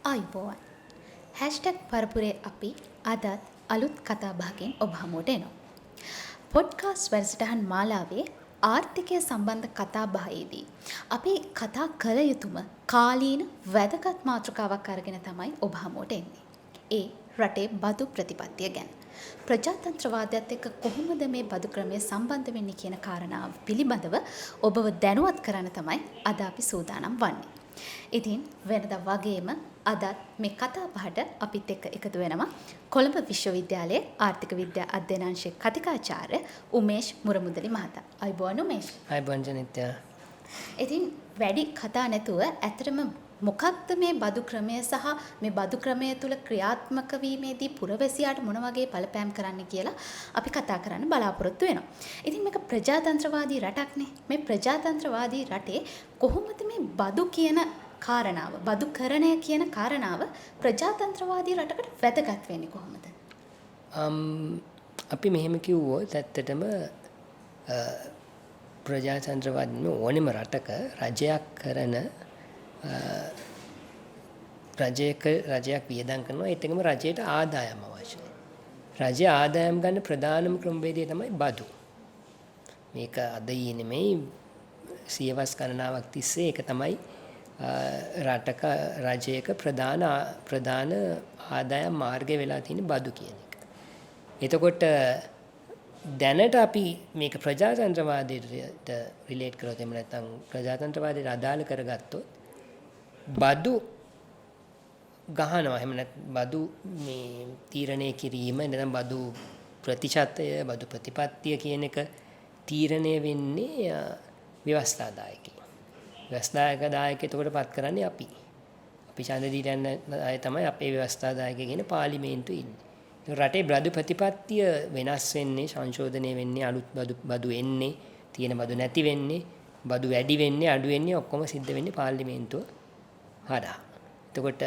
ආයුබෝවන්. පරපුරේ අපි අදත් අලුත් කතා බහකින් ඔබ හමුවට එනවා. පොඩ්කාස්ට් වැඩසටහන් මාලාවේ ආර්ථිකය සම්බන්ධ කතා බහේදී අපි කතා කළ යුතුම කාලීන වැදගත් මාතෘකාවක් අරගෙන තමයි ඔබ හමුවට එන්නේ. ඒ රටේ බදු ප්‍රතිපත්තිය ගැන. ප්‍රජාතන්ත්‍රවාදයත් එක්ක කොහොමද මේ බදු ක්‍රමය සම්බන්ධ වෙන්නේ කියන කාරණාව පිළිබඳව ඔබව දැනුවත් කරන්න තමයි අද අපි සූදානම් වන්නේ. ඉතින් වෙනදා වගේම අදත් මේ කතා බහට අපිත් එක්ක එකතු වෙනවා කොළඹ විශ්වවිද්‍යාලයේ ආර්ථික විද්‍යා අධ්‍යනාංශයේ කතිකාචාර්ය උමේෂ් මුරමුදලි මහතා. අයබෝවන් උමේෂ්. අයබෝවන් ජනිත්‍යා. ඉතින් වැඩි කතා නැතුව ඇත්තටම මොකක්ද මේ බදු ක්‍රමය සහ මේ බදු ක්‍රමය තුළ ක්‍රියාත්මක වීමේදී පුරවැසියාට මොන වගේ බලපෑම් කරන්න කියලා අපි කතා කරන්න බලාපොරොත්තු වෙනවා. ඉතින් මේක ප්‍රජාතන්ත්‍රවාදී රටක්නේ. මේ ප්‍රජාතන්ත්‍රවාදී රටේ කොහොමද මේ බදු කියන කාරණාව, බදුකරණය කියන කාරණාව ප්‍රජාතන්ත්‍රවාදී රටකට වැදගත් වෙන්නේ කොහොමද? අපි මෙහෙම කිව්වොත් ඇත්තටම ප්‍රජාතන්ත්‍රවාදී ඕනෙම රටක රජයක් කරන රජයක් වියදම් කරනවා. ඒත් එක්කම රජයට ආදායම අවශ්‍යයි. රජය ආදායම් ගන්න ප්‍රධානම ක්‍රමවේදය තමයි බදු. මේක අද නෙමෙයි සියවස් ගණනාවක් තිස්සේ ඒක තමයි රටක රජයක ප්‍රධාන ආදායම් මාර්ගය වෙලා තියෙන බදු කියන එක. එතකොට දැනට අපි මේක ප්‍රජාතන්ත්‍රවාදයට රිලේට් කරොත් එහෙම නැත්නම් ප්‍රජාතන්ත්‍රවාදයට අදාළ කරගත්තොත් බදු ගහනවා එහෙම නැත්නම් බදු මේ තීරණය කිරීම නැත්නම් බදු ප්‍රතිශතය බදු ප්‍රතිපත්තිය කියන එක තීරණය වෙන්නේ ව්‍යවස්ථාදායකයි. ව්‍යවස්ථාදායක එතකොට පත් කරන්නේ අපි ඡන්ද දීලා යන අය තමයි අපේ ව්‍යවස්ථාදායක කියන පාර්ලිමේන්තුවේ ඉන්නේ. රටේ බදු ප්‍රතිපත්තිය වෙනස් වෙන්නේ, සංශෝධනය වෙන්නේ, අලුත් බදු එන්නේ, තියෙන බදු නැති වෙන්නේ, බදු වැඩි වෙන්නේ, අඩු වෙන්නේ ඔක්කොම සිද්ධ වෙන්නේ පාර්ලිමේන්තුව හරහා. එතකොට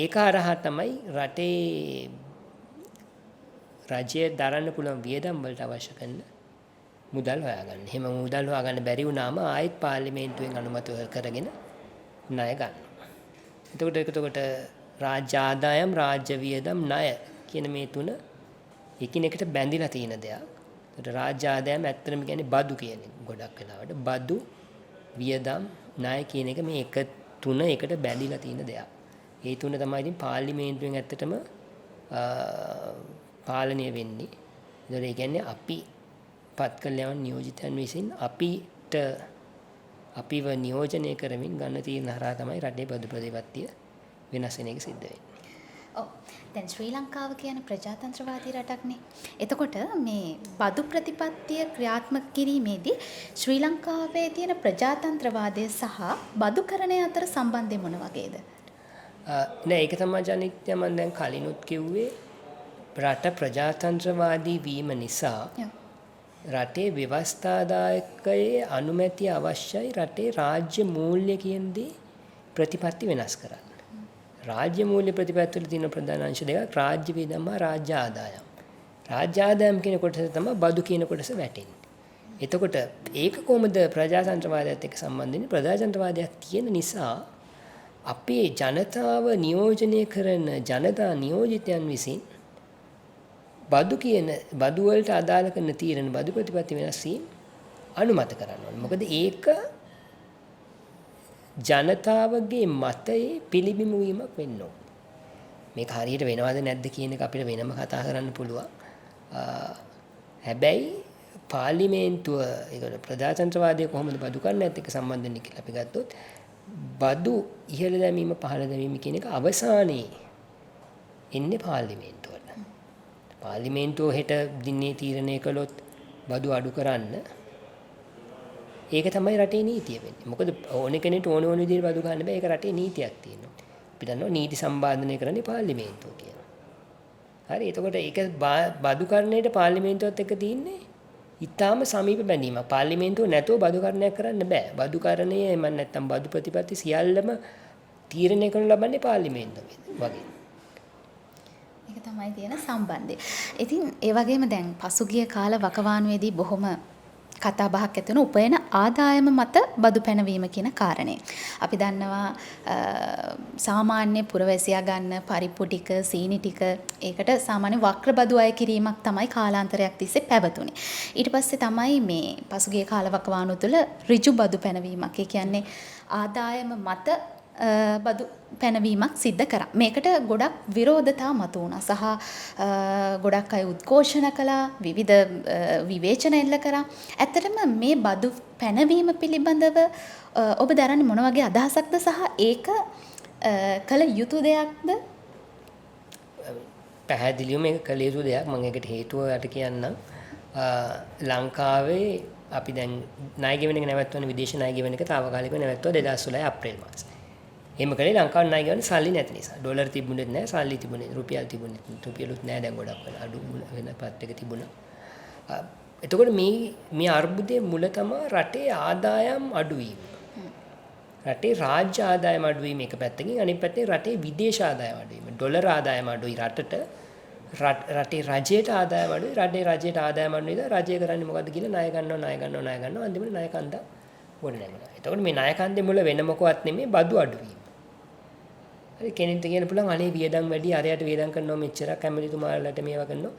ඒක හරහා තමයි රටේ රජය දරන්න පුළුවන් වියදම් වලට අවශ්‍ය කරන මුදල් හොයාගන්න. එහෙම මුදල් හොයාගන්න බැරි වුණාම ආයෙත් පාර්ලිමේන්තුවෙන් අනුමත කරගෙන ණය ගන්නවා. එතකොට රාජ්‍ය ආදායම්, රාජ්‍ය වියදම්, ණය කියන මේ තුන එකිනෙකට බැඳිලා තියෙන දෙයක්. එතකොට රාජ්‍ය ආදායම් ඇත්තටම කියන්නේ බදු කියන එක. ගොඩක් වෙලාවට බදු, වියදම්, ණය කියන එක මේ එක තුන එකට බැඳිලා තියෙන දෙයක්. ඒ තුන තමයි ඉතින් පාර්ලිමේන්තුවෙන් ඇත්තටම පාලනය වෙන්නේ. ඒතකොට ඒ කියන්නේ අපි පත් කළ යන නියෝජිතයන් විසින් අපිව නියෝජනය කරමින් ගන්න තීරණ හරහා තමයි රටේ බදු ප්‍රතිපත්තිය වෙනස් වෙන එක සිද්ධ වෙන්නේ. ඔව්. දැන් ශ්‍රී ලංකාව කියන්නේ ප්‍රජාතන්ත්‍රවාදී රටක්නේ. එතකොට මේ බදු ප්‍රතිපත්තිය ක්‍රියාත්මක කිරීමේදී ශ්‍රී ලංකාවේ තියෙන ප්‍රජාතන්ත්‍රවාදය සහ බදුකරණය අතර සම්බන්ධය මොන වගේද? නෑ ඒක තමයි ජනිත්‍ය මම දැන් කලිනුත් කිව්වේ රට ප්‍රජාතන්ත්‍රවාදී වීම නිසා රටේ ව්‍යවස්ථාදායකයේ අනුමැතිය අවශ්‍යයි රටේ රාජ්‍ය මූල්‍ය කියන දේ ප්‍රතිපත්ති වෙනස් කරන්න. රාජ්‍ය මූල්‍ය ප්‍රතිපත්තිවල තියෙන ප්‍රධාන අංශ දෙකක් රාජ්‍ය වියදම් හා රාජ්‍ය ආදායම්. රාජ්‍ය ආදායම් කියන කොටස තමයි බදු කියන කොටස වැටෙන්නේ. එතකොට ඒක කොහොමද ප්‍රජාතන්ත්‍රවාදයත් එක්ක සම්බන්ධ වෙන්නේ? ප්‍රජාතන්ත්‍රවාදයක් තියෙන නිසා අපේ ජනතාව නියෝජනය කරන ජනතා නියෝජිතයන් විසින් බදු වලට අදාළ කරන තීරණ බදු ප්‍රතිපත්ති වෙනස් වීම අනුමත කරන්න ඕනේ. මොකද ඒක ජනතාවගේ මතයේ පිළිබිඹු වීමක් වෙන්න ඕනේ. මේක හරියට වෙනවද නැද්ද කියන එක අපිට වෙනම කතා කරන්න පුළුවන්. හැබැයි පාර්ලිමේන්තුව ඒක ප්‍රජාතන්ත්‍රවාදය කොහොමද බදු කරන්නත් එක්ක සම්බන්ධ වෙන්නේ කියලා අපි ගත්තොත් බදු ඉහළ දැමීම පහළ දැමීම කියන එක අවසානයේ එන්නේ පාර්ලිමේන්තුවට. පාර්ලිමේන්තුව හෙට දිනේ තීරණය කළොත් බදු අඩු කරන්න ඒක තමයි රටේ නීතිය වෙන්නේ. මොකද ඕන කෙනෙක් ඕන විදිහට බදු ගන්න බෑ. ඒක රටේ නීතියක් තියෙනවා. අපි දන්නවා නීති සම්පාදනය කරන්නේ පාර්ලිමේන්තුව කියලා. හරි. එතකොට ඒක බදුකරණයට පාර්ලිමේන්තුවත් එක්ක තියෙන්නේ ඊටාම සමීප බැඳීමක්. පාර්ලිමේන්තුව නැතුව බදුකරණයක් කරන්න බෑ. බදුකරණය එමන් නැත්තම් බදු ප්‍රතිපත්ති සියල්ලම තීරණය කරනු ලබන්නේ පාර්ලිමේන්තුව වගේ. ඒක තමයි තියෙන සම්බන්ධය. ඉතින් ඒ වගේම දැන් පසුගිය කාල වකවානුවේදී බොහොම කතා බහක් ඇති වෙන උපයන ආදායම මත බදු පැනවීම කියන කාරණේ. අපි දන්නවා සාමාන්‍ය පුරවැසියා ගන්න පරිප්පු ටික, සීනි ටික ඒකට සාමාන්‍ය වක්‍ර බදු අය කිරීමක් තමයි කාලාන්තරයක් තිස්සේ පැවතුනේ. ඊට පස්සේ තමයි මේ පසුගිය කාලවකවානුව තුළ ඍජු බදු පැනවීමක්. ඒ කියන්නේ ආදායම මත බදු පැනවීමක් සිද්ධ කරා. මේකට ගොඩක් විරෝධතා මතුවුණා සහ ගොඩක් අය උද්ඝෝෂණ කළා, විවිධ විවේචන එල්ල කරා. ඇත්තටම මේ බදු පැනවීම පිළිබඳව ඔබ දරන්නේ මොන වගේ අදහසක්ද සහ ඒක කළ යුතු දෙයක්ද? පැහැදිලිවම මේක කළ යුතු දෙයක්. මම ඒකට හේතුව යට කියන්නම්. ලංකාවේ අපි දැන් ණය ගෙවන එක නැවැත්වන විදේශ ණය ගෙවන එක తాවකාලිකව නැවැත්තුවා 2016 අප්‍රේල් මාසේ. එහෙම කළේ ලංකාවේ ණය ගෙවන්න සල්ලි නැති නිසා. ඩොලර් තිබුණෙත් නැහැ, සල්ලි තිබුණේ, රුපියල් තිබුණේ. රුපියලුත් නැහැ දැන් ගොඩක් වෙන අඩු වෙන පත් එක තිබුණා. එතකොට මේ අර්බුදයේ මුල තමයි රටේ ආදායම් අඩුවීම. රටේ රාජ්‍ය ආදායම අඩුවීම එක පැත්තකින්, අනිත් පැත්තේ රටේ විදේශ ආදායම අඩුවීම. ඩොලර් ආදායම අඩුයි රටට. රටේ රජයට ආදායම අඩුයි. රටේ රජයට ආදායම අඩු නිසා රජය කරන්නේ මොකද්ද කියලා ණය ගන්නවා අන්තිමට ණය කන්ද ගොඩ නැගෙනවා. එතකොට මේ ණය කන්දේ මුල වෙන මොකවත් නෙමෙයි බදු අඩුවීම. හරි කෙනෙක්ට කියන්න පුළුවන් අනේ වියදම් වැඩි, අරයට වියදම් කරනවා මෙච්චරක්, ඇමරිතුමාලට මේවා කරනවා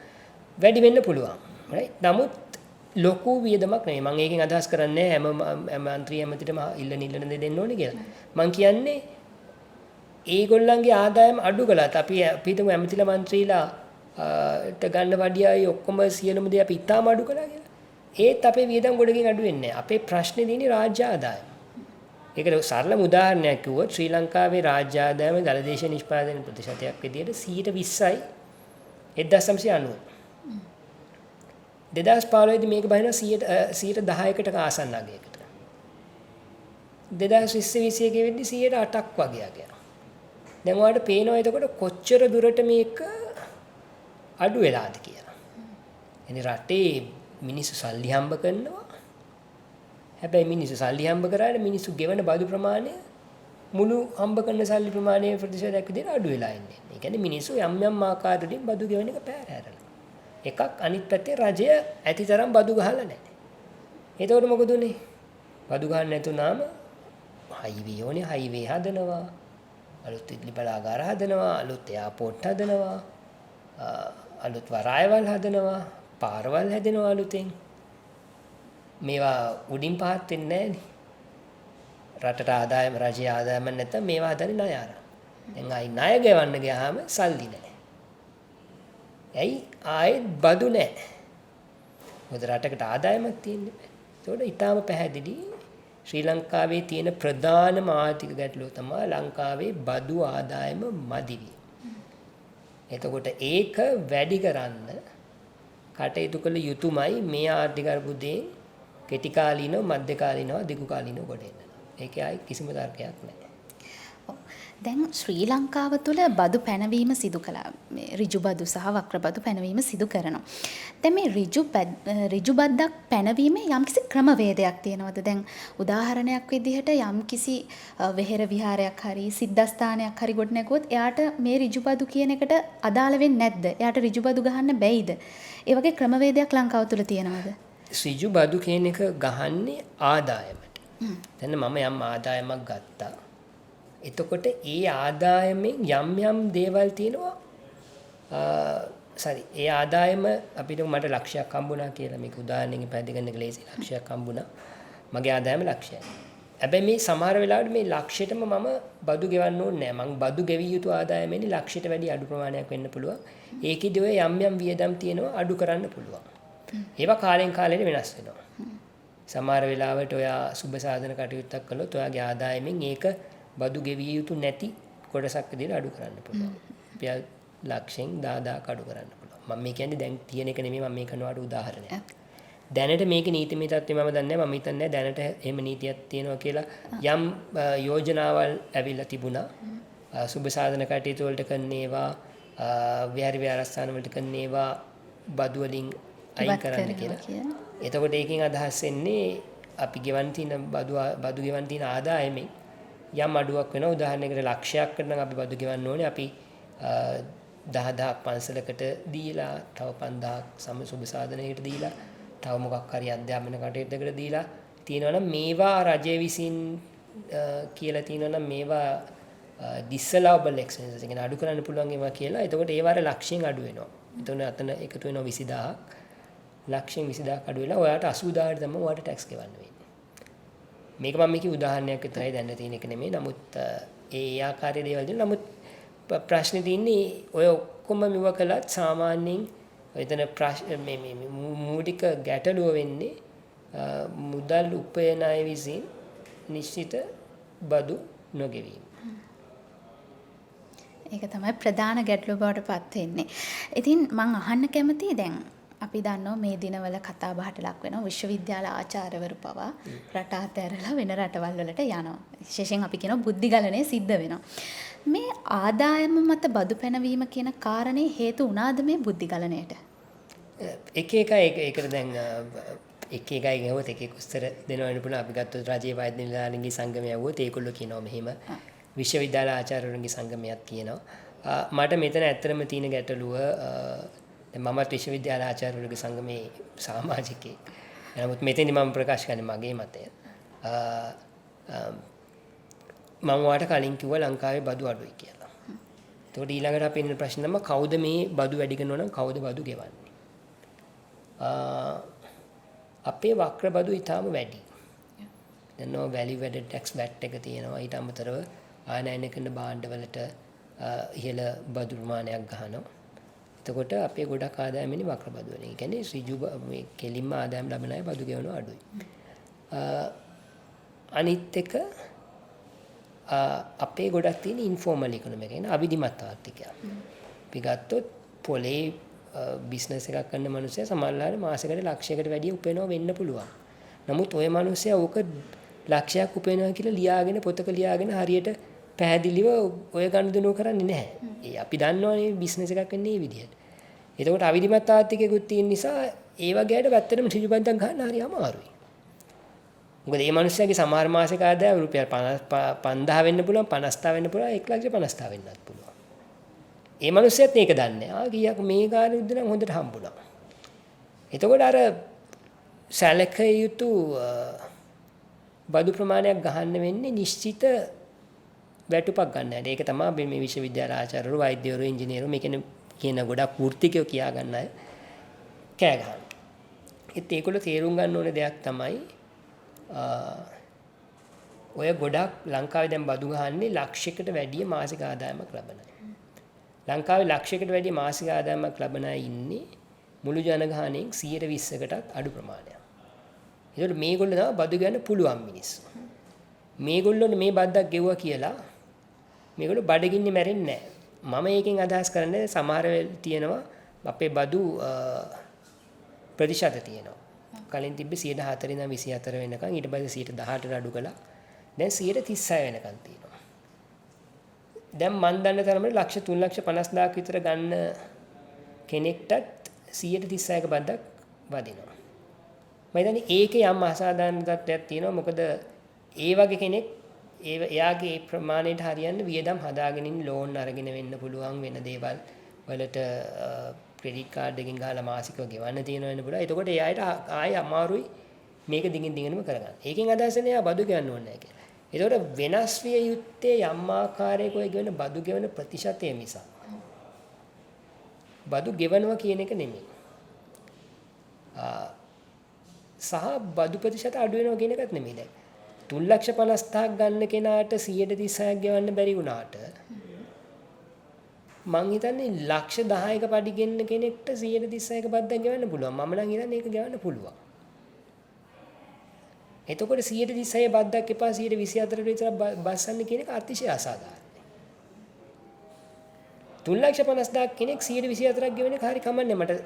වැඩි වෙන්න පුළුවන්. right? නමුත් ලොකු වියදමක් නෙමෙයි. මම ඒකෙන් අදහස් කරන්නේ හැම මන්ත්‍රී ඇමතිටම ඉල්ලන දෙන්න ඕනේ කියලා. මම කියන්නේ ඒගොල්ලන්ගේ ආදායම අඩු කළාත් අපි හිතමු ඇමතිලා මන්ත්‍රීලා ට ගන්න වඩියයි ඔක්කොම සියලුම දේ අපි ඉතාම අඩු කළා කියලා. ඒත් අපේ වියදම් ගොඩකින් අඩු වෙන්නේ නැහැ. අපේ ප්‍රශ්නේ තියෙන්නේ රාජ්‍ය ආදායම. ඒකට සරලම උදාහරණයක් කිව්වොත් ශ්‍රී ලංකාවේ රාජ්‍ය ආදායම දලදේශ නිෂ්පාදන ප්‍රතිශතයක් විදිහට 20%යි 1990. 2015 දී මේක බහිනවා 10%කට ආසන්න අගයකට. 2020 වෙද්දී 8%ක් වගේ අගයක්. දැන් ඔයාලට පේනවා එතකොට කොච්චර දුරට මේක අඩු වෙලාද කියලා. එනි රටේ මිනිස්සු සල්ලි හම්බ කරනවා. හැබැයි මිනිස්සු සල්ලි හම්බ කරාට මිනිස්සු ගෙවන බදු ප්‍රමාණය මුළු හම්බ කරන සල්ලි ප්‍රමාණයේ ප්‍රතිශතයක් විදිහට අඩු වෙලා ඉන්නේ. ඒ කියන්නේ මිනිස්සු යම් ආකාරයකින් බදු ගෙවන එක පැහැරලා. එකක් අනිත් පැත්තේ රජය ඇතිතරම් බදු ගහලා නැහැ. එතකොට මොකද උනේ? බදු ගහන්න නැතුණාම හයිවේ හදනවා. අලුත් ඉඩලි බලාගාර හදනවා, අලුත් එයාපෝට් හදනවා. අලුත් වරායවල් හදනවා, පාරවල් හැදෙනවා අලුතෙන්. මේවා උඩින් පහත් වෙන්නේ නැහැනේ. රටට ආදායම රජයේ ආදායම නැත්නම් මේවා හදන්නේ ණය අරන්. දැන් ආයි ණය ගෙවන්න ගියාම සල්ලි නැහැ. ඇයි ආයෙත් බදු නැහැ. මොකද රටකට ආදායමක් තියෙන්නේ. ඒකට ඊටාම පැහැදිලි ශ්‍රී ලංකාවේ තියෙන ප්‍රධානම ආර්ථික ගැටලුව තමයි ලංකාවේ බදු ආදායම මදි වීම. එතකොට ඒක වැඩි කරන්න කටයුතු කළ යුතුමයි මේ ආර්ථික අර්බුදයෙන් කෙටි කාලීනව, මධ්‍ය කාලීනව, දිගු කාලීනව කොට එන්න. ඒකේ ආයි කිසිම තර්කයක් නැහැ. දැන් ශ්‍රී ලංකාව තුළ බදු පැනවීම සිදු කළා. මේ ඍජු බදු සහ වක්‍ර බදු පැනවීම සිදු කරනවා. දැන් මේ ඍජු බද්දක් පැනවීමේ යම්කිසි ක්‍රමවේදයක් තියෙනවද? දැන් උදාහරණයක් විදිහට යම්කිසි වෙහෙර විහාරයක් හරි සිද්ධාස්ථානයක් හරි ගොඩ නැගුවොත් එයාට මේ ඍජු බදු කියන එකට අදාළ වෙන්නේ නැද්ද? එයාට ඍජු බදු ගහන්න බැයිද? ඒ වගේ ක්‍රමවේදයක් ලංකාව තුළ තියෙනවද? ඍජු බදු කියන එක ගහන්නේ ආදායමට. දැන් මම යම් ආදායමක් ගත්තා. එතකොට ඒ ආදායමෙන් යම් දේවල් තියෙනවා. ඒ ආදායම අපිට මට ලක්ෂයක් හම්බුණා කියලා මේක උදාහරණයකින් පැහැදිලි කරන්න ලේසි. ලක්ෂයක් හම්බුණා. මගේ ආදායම ලක්ෂයයි. හැබැයි මේ සමහර වෙලාවට මේ ලක්ෂයටම මම බදු ගෙවන්න ඕනේ නැහැ. මම බදු ගෙවිය යුතු ආදායමෙන් ලක්ෂයට වැඩි අඩු ප්‍රමාණයක් වෙන්න පුළුවන්. ඒකෙදි ඔය යම් වියදම් තියෙනවා අඩු කරන්න පුළුවන්. ඒවා කාලෙන් කාලෙට වෙනස් වෙනවා. සමහර වෙලාවට ඔයා සුබ සාධන කටයුත්තක් කළොත් ඔයාගේ ආදායමෙන් ඒක බදු ගෙවිය යුතු නැති කොටසක් විදිහට අඩු කරන්න පුළුවන්. රුපියල් ලක්ෂෙන් 10000ක් අඩු කරන්න පුළුවන්. මම මේ කියන්නේ දැන් තියෙන එක නෙමෙයි මම මේ කරනවාට උදාහරණයක්. දැනට මේක නීතිමය තත්ත්වය මම දන්නේ නැහැ. මම හිතන්නේ දැනට එහෙම නීතියක් තියෙනවා කියලා යම් යෝජනාවල් ඇවිල්ලා තිබුණා. සුබ සාධන කටයුතු වලට කරන ඒවා, විහාර විහාරස්ථාන වලට කරන ඒවා බදු වලින් අයින් කරන්න කියලා. එතකොට ඒකෙන් අදහස් වෙන්නේ අපි ගෙවන්න තියෙන බදු ගෙවන්න තියෙන ආදායමෙන් යම් අඩුවක් වෙනවා. උදාහරණයකට ලක්ෂයක්කට නම් අපි බදු ගෙවන්න ඕනේ. අපි 10000ක් පන්සලකට දීලා, තව 5000ක් සම සුබ සාධනයකට දීලා තව මොකක් හරි අධ්‍යාපන කටයුත්තකට දීලා තියෙනවා නම් මේවා රජය විසින් කියලා තියෙනවා නම් මේවා disallowable expenses කියන්නේ අඩු කරන්න පුළුවන් ඒවා කියලා. එතකොට ඒවාට ලක්ෂයෙන් අඩු වෙනවා. එතකොට අතන එකතු වෙනවා 20000ක්. ලක්ෂයෙන් 20000ක් අඩු වෙලා ඔයාට 80000ට තමයි ඔයාට ටැක්ස් ගෙවන්න වෙන්නේ. මේක මම මේකේ උදාහරණයක් විතරයි දැන්න තියෙන එක නෙමෙයි. නමුත් ඒ ආකාරයේ දේවල් දෙන නමුත් ප්‍රශ්නේ තියෙන්නේ ඔය ඔක්කොම මෙව කළත් සාමාන්‍යයෙන් එතන මේ මූලික ගැටලුව වෙන්නේ මුදල් උපයන අය විසින් නිශ්චිත බදු නොගෙවීම. ඒක තමයි ප්‍රධාන ගැටලුව බවට පත් වෙන්නේ. ඉතින් මම අහන්න කැමතියි දැන් අපි දන්නවා මේ දිනවල කතා බහට ලක් වෙනවා විශ්වවිද්‍යාල ආචාර්යවරු පවා රට අතහැරලා වෙන රටවල් වලට යනවා. විශේෂයෙන් අපි කියනවා බුද්ධිගලණය සිද්ධ වෙනවා. මේ ආදායම මත බදු පැනවීම කියන කාරණේ හේතු වුණාද මේ බුද්ධිගලණයට? එක ඒකට දැන් එක එකයි ගහුවොත් එක එක උත්තර දෙනවා වෙන පුළුවන්. අපි ගත්තොත් රජයේ වෛද්‍ය නිලධාරීන්ගේ සංගමය වුවොත් ඒගොල්ලෝ කියනවා මෙහෙම. විශ්වවිද්‍යාල ආචාර්යවරුන්ගේ සංගමයක් කියනවා. මට මෙතන ඇත්තටම තියෙන ගැටලුව මමත් විශ්වවිද්‍යාල ආචාර්යවරුන්ගේ සංගමේ සමාජිකයෙක්. නමුත් මෙතෙන්දි මම ප්‍රකාශ කරන්නේ මගේ මතය. මම ඔයාලට කලින් කිව්වා ලංකාවේ බදු අඩුයි කියලා. ඒකට ඊළඟට අපි ඉන්න ප්‍රශ්න තමයි කවුද මේ බදු වැඩි කරනවා නම් කවුද බදු ගෙවන්නේ? අපේ වක්‍ර බදු ඊටාම වැඩි. දැන් නෝ වැලියු ඇඩඩ් ටැක්ස් VAT එක තියෙනවා. ඊට අමතරව ආනයනය කරන භාණ්ඩවලට ඉහළ බදු ප්‍රමාණයක් ගහනවා. එතකොට අපේ ගොඩක් ආදායම එන්නේ වක්‍ර බදු වලින්. ඒ කියන්නේ ඍජු මේ කෙලින්ම ආදායම් ලබන අය බදු ගෙවනවා අඩුයි. අනිත් එක අපේ ගොඩක් තියෙන ඉන්ෆෝමල් ඉකොනොමි එක කියන්නේ අවිධිමත් ආර්ථිකය. අපි ගත්තොත් පොලේ බිස්නස් එකක් කරන මිනිස්සයා සමහරවල් මාසෙකට ලක්ෂයකට වැඩිය උපයනවා වෙන්න පුළුවන්. නමුත් ওই මිනිස්සයා ඕක ලක්ෂයක් උපයනවා කියලා ලියාගෙන පොතක ලියාගෙන හරියට පැහැදිලිව ඔය ගනුදෙනුව කරන්නේ නැහැ. ඒ අපි දන්නවනේ බිස්නස් එකක් වෙන්නේ මේ විදිහට. එතකොට අවිධිමත් ආර්ථිකයකුත් තියෙන නිසා ඒ වගේට පැත්තටම ඍජුබන්දක් ගන්න හරි අමාරුයි. මොකද මේ මිනිස්සයාගේ සමහර මාසික ආදායම රුපියල් 5000 වෙන්න පුළුවන් 50000 වෙන්න පුළුවන් 1,50,000 වෙන්නත් පුළුවන්. ඒ මිනිස්සයත් මේක දන්නේ. කීයක් මේ කාලේ උද්ද නම් හොඳට හම්බුණා. එතකොට අර සැලකිය යුතු බදු ප්‍රමාණයක් ගහන්න වෙන්නේ නිශ්චිත වැටුපක් ගන්න හැටි. ඒක තමයි මේ විශ්වවිද්‍යාල ආචාර්යවරු, වෛද්‍යවරු, ඉංජිනේරු මේ කියන ගොඩක් වෘත්තිකයෝ කියා ගන්න අය කෑ ගහනවා. ඒගොල්ලෝ තේරුම් ගන්න ඕනේ දෙයක් තමයි ඔය ගොඩක් ලංකාවේ දැන් බදු ගහන්නේ ලක්ෂයකට වැඩිය මාසික ආදායමක් ලබන අය. ලංකාවේ ලක්ෂයකට වැඩිය මාසික ආදායමක් ලබන අය ඉන්නේ මුළු ජනගහනයෙන් 120කටත් අඩු ප්‍රමාණයක්. ඒකට මේගොල්ලෝ තමයි බදු ගන්න පුළුවන් මිනිස්සු. මේගොල්ලෝ මේ බද්දක් ගෙවුවා කියලා මේගොල්ලෝ බඩගින්නේ මැරෙන්නේ නැහැ. මම ඒකෙන් අදහස් කරන්නේ සමහර තියෙනවා අපේ බදු ප්‍රතිශත තියෙනවා. කලින් තිබ්බේ 104 ඉඳන් 24 වෙනකන් ඊට පස්සේ 18ට අඩු කළා. දැන් 36 වෙනකන් තියෙනවා. දැන් මන් දන්න තරමට ලක්ෂ 3,50,000ක් විතර ගන්න කෙනෙක්ටත් 136ක බද්දක් වදිනවා. මම හිතන්නේ ඒකේ යම් අසාධාරණ තත්ත්වයක් තියෙනවා. මොකද ඒ වගේ කෙනෙක් එයාගේ ප්‍රමාණයට හරියන්න වියදම් හදාගෙන ඉන්න ලෝන් අරගෙන වෙන්න පුළුවන් වෙන දේවල් වලට ක්‍රෙඩිට් කාඩ් එකකින් ගහලා මාසිකව ගෙවන්න තියෙන වෙන්න පුළුවන්. එතකොට එයාට ආයෙ අමාරුයි මේක දිගින් දිගටම කරගන්න. ඒකෙන් අදහස් නැහැ එයා බදු ගෙවන්න ඕනේ නැහැ කියලා. එතකොට වෙනස් විය යුත්තේ යම් ආකාරයක ඔය ගෙවන බදු ගෙවන ප්‍රතිශතය මිසක් බදු ගෙවනවා කියන එක නෙමෙයි. සහ බදු ප්‍රතිශත අඩු වෙනවා කියන එකත් නෙමෙයි. දැන් 3,50,000ක් ගන්න කෙනාට 136ක් ගෙවන්න බැරි වුණාට මං හිතන්නේ ලක්ෂ 10ක පඩි ගෙන්න කෙනෙක්ට 136ක බද්දක් ගෙවන්න පුළුවන්. මම නම් හිතන්නේ ඒක ගෙවන්න පුළුවන්. එතකොට 136 බද්දක් එපා 124ට විතර බස්සන්න කියන එක අතිශය අසාධාරණයි. 3,50,000ක් කෙනෙක් 124ක් ගෙවන එක හරි කමන්නේ මට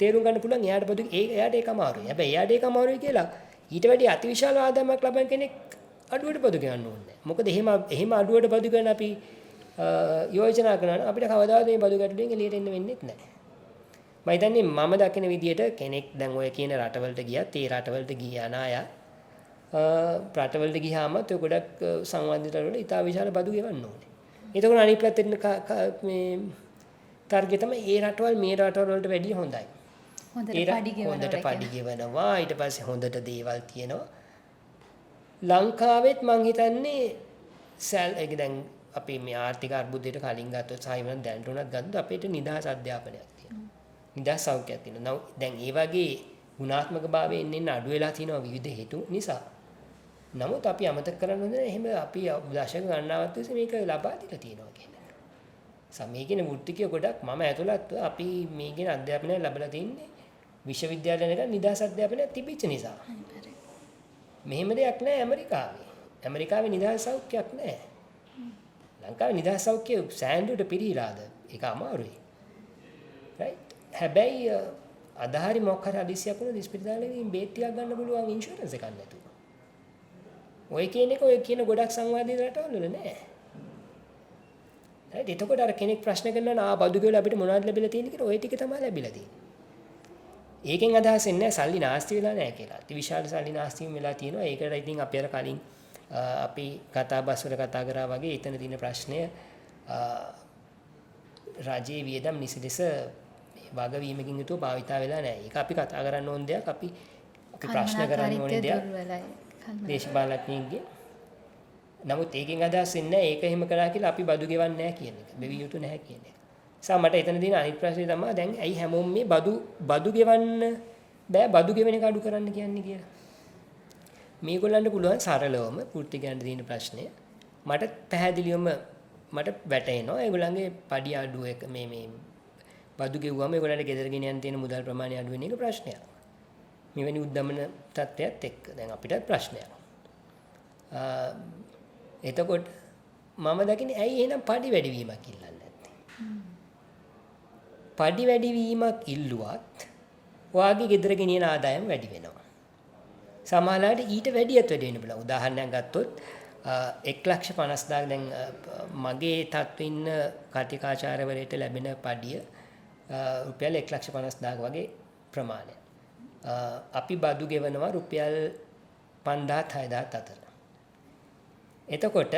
තේරුම් ගන්න පුළුවන්. එයාට බදු එයාට ඒක අමාරුයි. හැබැයි එයාට ඒක අමාරුයි කියලා ඊට වැඩි අතිවිශාල ආදායමක් ලබන කෙනෙක් අඩුවට බදු ගෙවන්න ඕනේ. මොකද එහෙම අඩුවට බදු ගෙවන අපි යෝජනා කරනවා අපිට කවදාවත් මේ බදු ගැටලුවෙන් එළියට එන්න වෙන්නේ නැහැ. මම හිතන්නේ මම දකින විදිහට කෙනෙක් දැන් ඔය කියන රටවලට ගියත් ඒ රටවලට ගියා නාය රටවලට ගියාම ඔය ගොඩක් සංවර්ධිත රටවල ඉතා විශාල බදු ගෙවන්න ඕනේ. එතකොට අනිත් පැත්තෙන් මේ තර්කය තමයි ඒ රටවල් මේ රටවල් වලට වැඩිය හොඳයි. හොඳට ඒට පඩි ගෙවනවා හොඳට කියලා. පඩි ගෙවනවා. ඊට පස්සේ හොඳට දේවල් තියෙනවා. ලංකාවෙත් මං හිතන්නේ ඒක දැන් අපි මේ ආර්ථික අර්බුදයට කලින් ගත්තොත් සහ ඉවන දැනට උනත් ගත්තොත් අපිට නිදහස් අධ්‍යාපනයක් තියෙනවා. නිදහස් සෞඛ්‍යයක් තියෙනවා. දැන් ඒ වගේ ගුණාත්මක භාවය එන්න අඩු වෙලා තියෙනවා විවිධ හේතු නිසා. නමුත් අපි අමතක කරන්න හොඳ එහෙම අපි දශක ගණනාවක් තිස්සේ මේක ලබා දීලා තියෙනවා කියන එක. සමේ කියන වෘත්තිකය ගොඩක් මම ඇතුළත් අපි මේ කියන අධ්‍යාපනය ලැබලා තින්නේ විශ්වවිද්‍යාලයක නිදහස් අධ්‍යාපනයක් තිබිච්ච නිසා. මෙහෙම දෙයක් නැහැ ඇමරිකාවේ. ඇමරිකාවේ නිදහස් සෞඛ්‍යයක් නැහැ. ලංකාවේ නිදහස් සෞඛ්‍ය සෑන්ඩුවට පිරීලාද? ඒක අමාරුයි. රයිට්. හැබැයි අදාහරි මොකක් හරි අදිසියක් වුණොත් ස්පිරිතාලෙකින් බේත් ටිකක් ගන්න පුළුවන් ඉන්ෂුරන්ස් එකක් නැතුව. ඔය කියන එක ඔය කියන ගොඩක් සංවාදී රටවල් වල නැහැ. රයිට්. එතකොට අර කෙනෙක් ප්‍රශ්න කරනවා නා බදු කියලා අපිට මොනවද ලැබිලා තියෙන්නේ කියලා ඔය ටික තමයි ලැබිලා තියෙන්නේ. ඒකෙන් අදහස් වෙන්නේ සල්ලි නාස්ති වෙලා නැහැ කියලා. අතිවිශාල සල්ලි නාස්ති වෙලා තියෙනවා. ඒකට ඉතින් අපි අර කලින් අපි කතා බස් වල කතා කරා වගේ එතන තියෙන ප්‍රශ්නය රජයේ වියදම් නිසි ලෙස වගවීමකින් යුතුව භාවිතා වෙලා නැහැ. ඒක අපි කතා කරන්න ඕන දෙයක්. අපි ප්‍රශ්න කරන්න ඕන දෙයක්. දේශපාලඥයින්ගේ. නමුත් ඒකෙන් අදහස් වෙන්නේ ඒක එහෙම කරා කියලා අපි බදු ගෙවන්නේ නැහැ කියන එක. දෙවි යුතු නැහැ කියන එක. මට එතන තියෙන අනිත් ප්‍රශ්නේ තමයි දැන් ඇයි හැමෝම මේ බදු ගෙවන්න බෑ බදු ගෙවෙන එක අඩු කරන්න කියන්නේ කියලා. මේගොල්ලන්ට පුළුවන් සරලවම පෘථිගයන්ට තියෙන ප්‍රශ්නය මට පැහැදිලිවම මට වැටහෙනවා ඒගොල්ලන්ගේ පඩි අඩුව එක මේ බදු ගෙවුවම ඒගොල්ලන්ට ගෙදර ගෙනියන්න තියෙන මුදල් ප්‍රමාණය අඩු වෙන එක ප්‍රශ්නයක්. මෙවැනි උද්දමන තත්ත්වයක් එක්ක දැන් අපිටත් ප්‍රශ්නයක්. එතකොට මම දකින්නේ ඇයි එහෙනම් පඩි වැඩිවීමක් ඉල්ලන්නේ නැත්තේ? පඩි වැඩිවීමක් ඉල්ලුවත් ඔයාගේ ගෙදර ගෙනියන ආදායම වැඩි වෙනවා. සමහරවිට ඊට වැඩියත් වැඩි වෙන්න පුළුවන්. උදාහරණයක් ගත්තොත් 1,50,000 දැන් මගේ තත්ත්වෙ ඉන්න කටිකාචාර්යවරයෙක්ට ලැබෙන පඩිය රුපියල් 1,50,000 වගේ ප්‍රමාණයක්. අපි බදු ගෙවනවා රුපියල් 5,000-6,000 අතර. එතකොට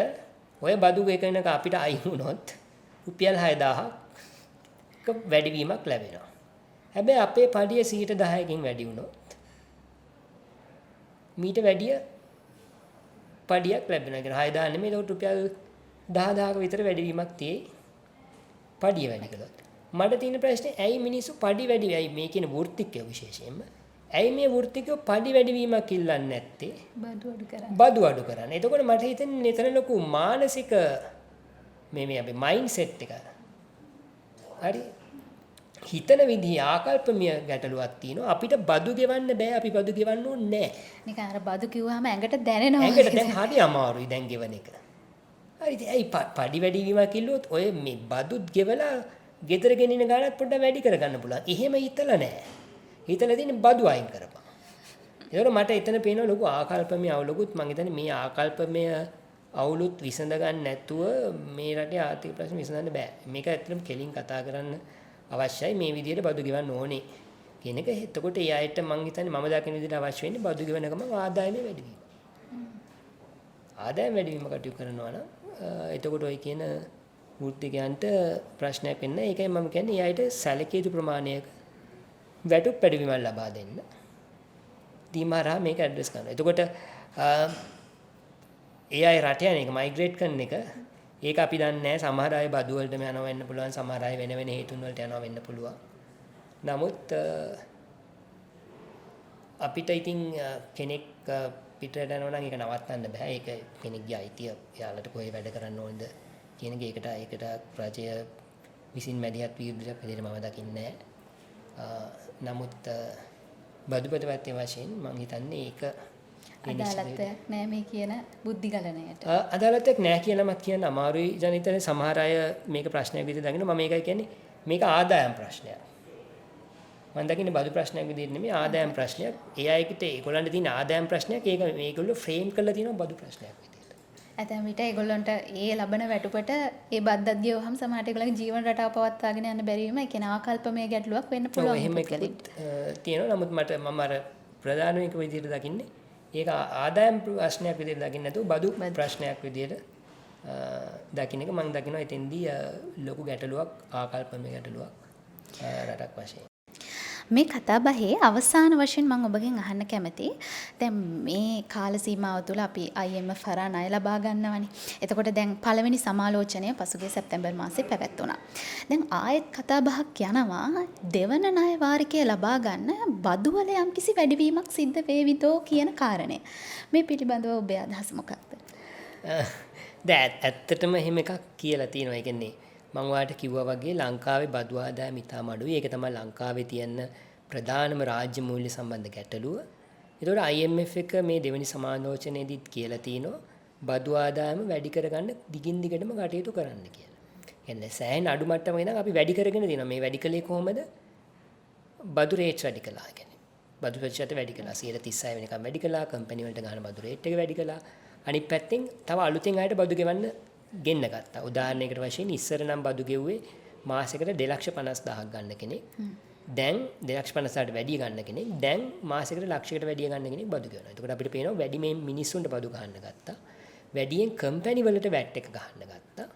ඔය බදු ගෙවනක අපිට අයින් වුණොත් රුපියල් 6,000ක වැඩිවීමක් ලැබෙනවා. හැබැයි අපේ පඩිය 10%කින් වැඩි වුණොත් මීට වැඩිය පඩියක් ලැබෙනවා. කියන 6,000 නෙමෙයි ඒක රුපියල් 10,000ක විතර වැඩිවීමක් තියෙයි. පඩිය වැඩි කළොත්. මට තියෙන ප්‍රශ්නේ ඇයි මිනිස්සු පඩි වැඩි ඇයි මේ කියන වෘත්තිකයෝ විශේෂයෙන්ම ඇයි මේ වෘත්තිකයෝ පඩි වැඩිවීමක් ඉල්ලන්නේ නැත්තේ? බදු අඩු කරන්න. එතකොට මට හිතෙන්නේ එතන ලොකු මානසික මේ අපේ මයින්ඩ් සෙට් එක. හරි. හිතන විදිහ ආකල්පමය ගැටලුවක් තියෙනවා. අපිට බදු ගෙවන්න බෑ. අපි බදු ගෙවන්න ඕනේ නෑ. නිකන් අර බදු කිව්වහම ඇඟට දැනෙනවා. ඇඟට දැන් හරි අමාරුයි දැන් ගෙවන එක. හරි ඉතින් ඇයි පඩි වැඩිවීමක් කිල්ලුවොත් ඔය මේ බදුත් ගෙවලා ගෙදර ගෙනින ගානත් පොඩ්ඩක් වැඩි කරගන්න පුළුවන්. එහෙම හිතලා නෑ. හිතලා තියෙන්නේ බදු අයින් කරපන්. ඒකට මට එතන පේන ලොකු ආකල්පමය අවුලකුත් මම හිතන්නේ මේ ආකල්පමය අවුලුත් විසඳ ගන්න නැතුව මේ රටේ ආර්ථික ප්‍රශ්න විසඳන්න බෑ. මේක ඇත්තටම කෙලින් කතා කරන්න අවශ්‍යයි මේ විදිහට බදු ගෙවන්න ඕනේ කියන එක. එතකොට ඒ අයට මම හිතන්නේ මම දකින විදිහට අවශ්‍ය වෙන්නේ බදු ගෙවන ගමන් ආදායම වැඩි වීම. ආදායම වැඩි වීම කටයුතු කරනවා නම් එතකොට ඔය කියන වෘත්තිකයන්ට ප්‍රශ්නයක් වෙන්නේ. ඒකයි මම කියන්නේ ඒ අයට සැලකිය යුතු ප්‍රමාණයක වැටුප් පැඩවීමක් ලබා දෙන්න. දීමාරා මේක ඇඩ්‍රස් කරනවා. එතකොට ඒ අය රට යන එක මයිග්‍රේට් කරන එක ඒක අපි දන්නේ නැහැ. සමහර අය බදු වලටම යනවා වෙන්න පුළුවන්. සමහර අය වෙන වෙන හේතුන් වලට යනවා වෙන්න පුළුවන්. නමුත් අපිට ඉතින් කෙනෙක් පිටරට යනවා නම් ඒක නවත්තන්න බෑ. ඒක කෙනෙක්ගේ අයිතිය. එයාලට කොහේ වැඩ කරන්න ඕනද කියන එක ඒකට රජය විසින් මැදිහත් වීමක් විදිහට මම දකින්නේ නැහැ. නමුත් බදු ප්‍රතිපත්ති වශයෙන් මම හිතන්නේ ඒක අදාළත්වයක් නෑ මේ කියන බුද්ධි ගලණයට. අදාළත්වයක් නෑ කියලා මම කියන අමාරුයි ජනිතනේ. සමහර අය මේක ප්‍රශ්නයක් විදිහට දකින්න. මම මේකයි කියන්නේ මේක ආදායම් ප්‍රශ්නයක්. මම දකින්නේ බදු ප්‍රශ්නයක් විදිහට නෙමෙයි ආදායම් ප්‍රශ්නයක්. ඒ අයකට ඒගොල්ලන්ට තියෙන ආදායම් ප්‍රශ්නයක් ඒක මේගොල්ලෝ ෆ්‍රේම් කරලා තියෙනවා බදු ප්‍රශ්නයක් විදිහට. ඇතැම් විට ඒගොල්ලොන්ට ඒ ලබන වැටුපට ඒ බද්දක් ගෙවුවහම සමහරට ඒගොල්ලන්ගේ ජීවන රටාව පවත්වාගෙන යන්න බැරි වීම ඒ කියන්නේ ආකල්පමය ගැටලුවක් වෙන්න පුළුවන්. එහෙම එකකුත් තියෙනවා. නමුත් මම අර ප්‍රධාන එක විදිහට දකින්නේ ඒක ආදායම් ප්‍රශ්නයක් විදිහට දකින්න නැතුව බදු ප්‍රශ්නයක් විදිහට දකින්න එක මම දකිනවා එතෙන්දී ලොකු ගැටලුවක් ආකල්පමය ගැටලුවක් රටක් වශයෙන්. මේ කතාබහේ අවසාන වශයෙන් මම ඔබගෙන් අහන්න කැමතියි. දැන් මේ කාල සීමාව තුළ අපි IMF හරහා ණය ලබා ගන්නවනේ. එතකොට දැන් පළවෙනි සමාලෝචනය පසුගිය සැප්තැම්බර් මාසේ පැවැත්වුණා. දැන් ආයෙත් කතාබහක් යනවා දෙවන ණය වාරිකය ලබා ගන්න බදු වල යම්කිසි වැඩිවීමක් සිද්ධ වේවිදෝ කියන කාරණය. මේ පිළිබඳව ඔබේ අදහස මොකක්ද? දැන් ඇත්තටම එහෙම එකක් කියලා තියෙනවා. ඒ කියන්නේ මම ඔයාලට කිව්වා වගේ ලංකාවේ බදු ආදායම ඉතාම අඩුයි. ඒක තමයි ලංකාවේ තියෙන ප්‍රධානම රාජ්‍ය මූල්‍ය සම්බන්ධ ගැටලුව. ඒතකොට IMF එක මේ දෙවෙනි සමාලෝචනයේදීත් කියලා තිනවා බදු ආදායම වැඩි කරගන්න දිගින් දිගටම කටයුතු කරන්න කියලා. කියන්නේ සෑහෙන අඩු මට්ටමක ඉඳන් අපි වැඩි කරගෙන තියෙනවා. මේ වැඩි කලේ කොහොමද? බදු රේට්ස් වැඩි කළා. කියන්නේ බදු ප්‍රතිශත වැඩි කළා. 36 වෙනකම් වැඩි කළා. කම්පැනි වලට ගන්න බදු රේට් එක වැඩි කළා. අනිත් පැත්තෙන් තව අලුතෙන් ආයෙත් බදු ගෙවන්න ගෙන්න ගත්තා. උදාහරණයකට වශයෙන් ඉස්සර නම් බදු ගෙව්වේ මාසෙකට 2,50,000ක් ගන්න කෙනෙක්. දැන් 2,50,000ට වැඩිය ගන්න කෙනෙක්. දැන් මාසෙකට ලක්ෂයකට වැඩිය ගන්න කෙනෙක් බදු ගෙවනවා. එතකොට අපිට පේනවා වැඩි මේ මිනිස්සුන්ට බදු ගන්න ගත්තා. වැඩියෙන් කම්පැනි වලට වැට් එක ගන්න ගත්තා.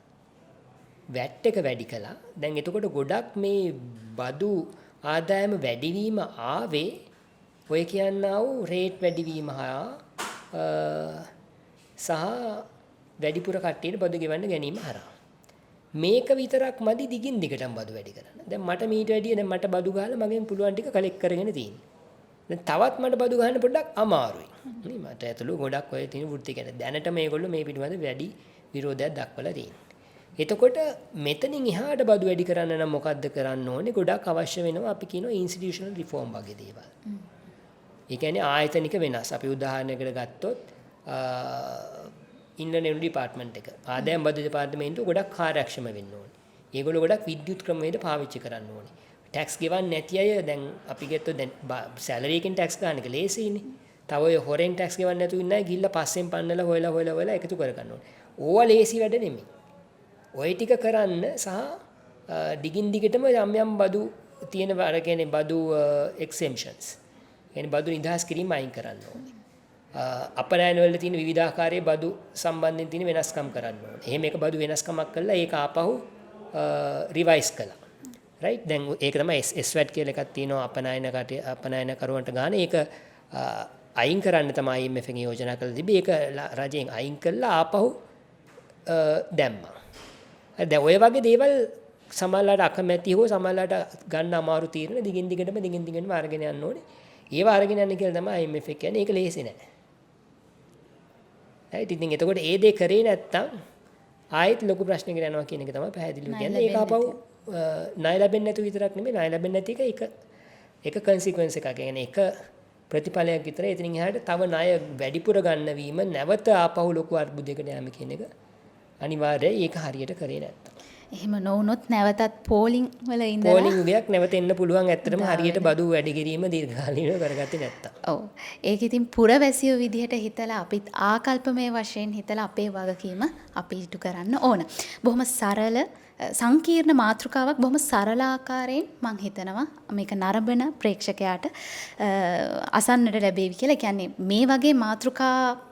වැට් එක වැඩි කළා. දැන් එතකොට ගොඩක් මේ බදු ආදායම වැඩිවීම ආවේ ඔය කියන්නා වූ රේට් වැඩිවීම සහ වැඩිපුර කට්ටියට බදු ගෙවන්න ගැනීම හරහා. මේක විතරක් මදි දිගින් දිගටම බදු වැඩි කරන්න. දැන් මට මීට වැඩිය දැන් මට බදු ගහලා මගෙන් පුළුවන් ටික කලෙක්ට් කරගෙන තියෙනවා. දැන් තවත් මට බදු ගහන්න පොඩ්ඩක් අමාරුයි. නේ මට ඇතුළු ගොඩක් ඔය තියෙන වෘත්ති ගැන දැනට මේගොල්ලෝ මේ පිළිබඳ වැඩි විරෝධයක් දක්වලා තියෙනවා. එතකොට මෙතනින් එහාට බදු වැඩි කරන්න නම් මොකද්ද කරන්න ඕනේ? ගොඩක් අවශ්‍ය වෙනවා අපි කියනවා ඉන්ස්ටිටියුෂනල් රිෆෝම් වගේ දේවල්. ඒ කියන්නේ ආයතනික වෙනස්. අපි උදාහරණයකට ගත්තොත් ඉන්ඩියන් රෙවෙනියු ඩිපාර්ට්මන්ට් එක ආදායම් බදු දෙපාර්තමේන්තුව ගොඩක් කාර්යක්ෂම වෙන්න ඕනේ. ඒගොල්ලෝ ගොඩක් විද්‍යුත් ක්‍රමවේද පාවිච්චි කරන්න ඕනේ. ටැක්ස් ගෙවන්නේ නැති අය දැන් අපි ගත්තොත් දැන් සැලරි එකෙන් ටැක්ස් ගන්න එක ලේසියිනේ. තව ඔය හොරෙන් ටැක්ස් ගෙවන්නේ නැතුව ඉන්න අය ගිහිල්ලා පස්සෙන් පන්නලා හොයලා එකතු කර ගන්න ඕනේ. ඕවා ලේසි වැඩ නෙමෙයි. ඔය ටික කරන්න සහ දිගින් දිගටම යම් බදු තියෙන අර කියන්නේ බදු එක්සෙම්පෂන්ස්. කියන්නේ බදු නිදහස් කිරීම අයින් කරන්න ඕනේ. අපනයන වල තියෙන විවිධාකාරයේ බදු සම්බන්ධයෙන් තියෙන වෙනස්කම් කරන්න ඕනේ. එහෙම එක බදු වෙනස්කමක් කළා ඒක ආපහු රිවයිස් කළා. රයිට් දැන් ඒක තමයි SWAT කියලා එකක් තියෙනවා අපනයන කරුවන්ට ගන්න. ඒක අයින් කරන්න තමයි IMF එකෙන් යෝජනා කළා තිබේ. ඒක රජයෙන් අයින් කළා ආපහු දැම්මා. දැන් ඔය වගේ දේවල් සමහරලාට අකමැති හෝ සමහරලාට ගන්න අමාරු තීරණ දිගින් දිගටම අරගෙන යන්න ඕනේ. ඒව අරගෙන යන්න කියලා තමයි IMF එක කියන්නේ. ඒක ලේසි නෑ. right ඉතින් එතකොට ඒ දේ කරේ නැත්තම් ආයෙත් ලොකු ප්‍රශ්නයකට යනවා කියන එක තමයි පැහැදිලිව කියන්නේ. ඒක ආපහු ණය ලැබෙන්නේ නැතු විතරක් නෙමෙයි ණය ලැබෙන්නේ නැති එක consequence එකක්. කියන්නේ එක ප්‍රතිඵලයක් විතරයි. එතනින් එහාට තව ණය වැඩිපුර ගන්න වීම නැවත ආපහු ලොකු අර්බුදයකට යෑම කියන එක අනිවාර්යයි. ඒක හරියට කරේ නැත්තම්. එහෙම නොවුනොත් නැවතත් පෝලිං වල ඉඳලා පෝලිං යුගයක් නැවත එන්න පුළුවන්. ඇත්තටම හරියට බදු වැඩි කිරීම දීර්ඝකාලීනව කරගත්තේ නැත්තම්. ඔව්. ඒක ඉතින් පුරවැසියෝ විදිහට හිතලා අපිත් ආකල්පමය වශයෙන් හිතලා අපේ වගකීම අපි ඉටු කරන්න ඕන. බොහොම සරල සංකීර්ණ මාතෘකාවක් බොහොම සරල ආකාරයෙන් මම හිතනවා මේක නරඹන ප්‍රේක්ෂකයාට අසන්නට ලැබෙවි කියලා. කියන්නේ මේ වගේ මාතෘකාවක්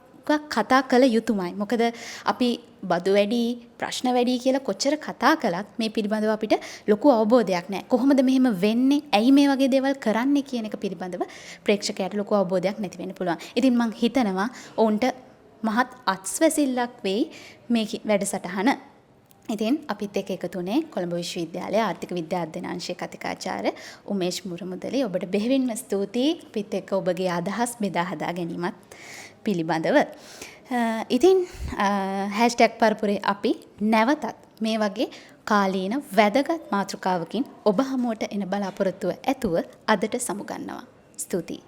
කතා කළ යුතුමයි. මොකද අපි බදු වැඩි ප්‍රශ්න වැඩි කියලා කොච්චර කතා කළත් මේ පිළිබඳව අපිට ලොකු අවබෝධයක් නැහැ. කොහොමද මෙහෙම වෙන්නේ? ඇයි මේ වගේ දේවල් කරන්නේ කියන එක පිළිබඳව ප්‍රේක්ෂකයාට ලොකු අවබෝධයක් නැති වෙන්න පුළුවන්. ඉතින් මම හිතනවා ඔවුන්ට මහත් අත්ස්වැසිල්ලක් වෙයි මේ වැඩසටහන. ඉතින් අපිත් එක්ක එකතු වුණේ කොළඹ විශ්වවිද්‍යාලයේ ආර්ථික විද්‍යා අධ්‍යනාංශයේ කතිකාචාර්ය උමේෂ් මුරමුදලි. ඔබට බෙහෙවින්ම ස්තුතියි අපිත් එක්ක ඔබගේ අදහස් බෙදා හදා ගැනීමත් පිළිබඳව. ඉතින් #පරපුරේ අපි නැවතත් මේ වගේ කාලීන වැදගත් මාතෘකාවකින් ඔබ හමුවට එන බලාපොරොත්තුව ඇතුව අදට සමුගන්නවා. ස්තුතියි.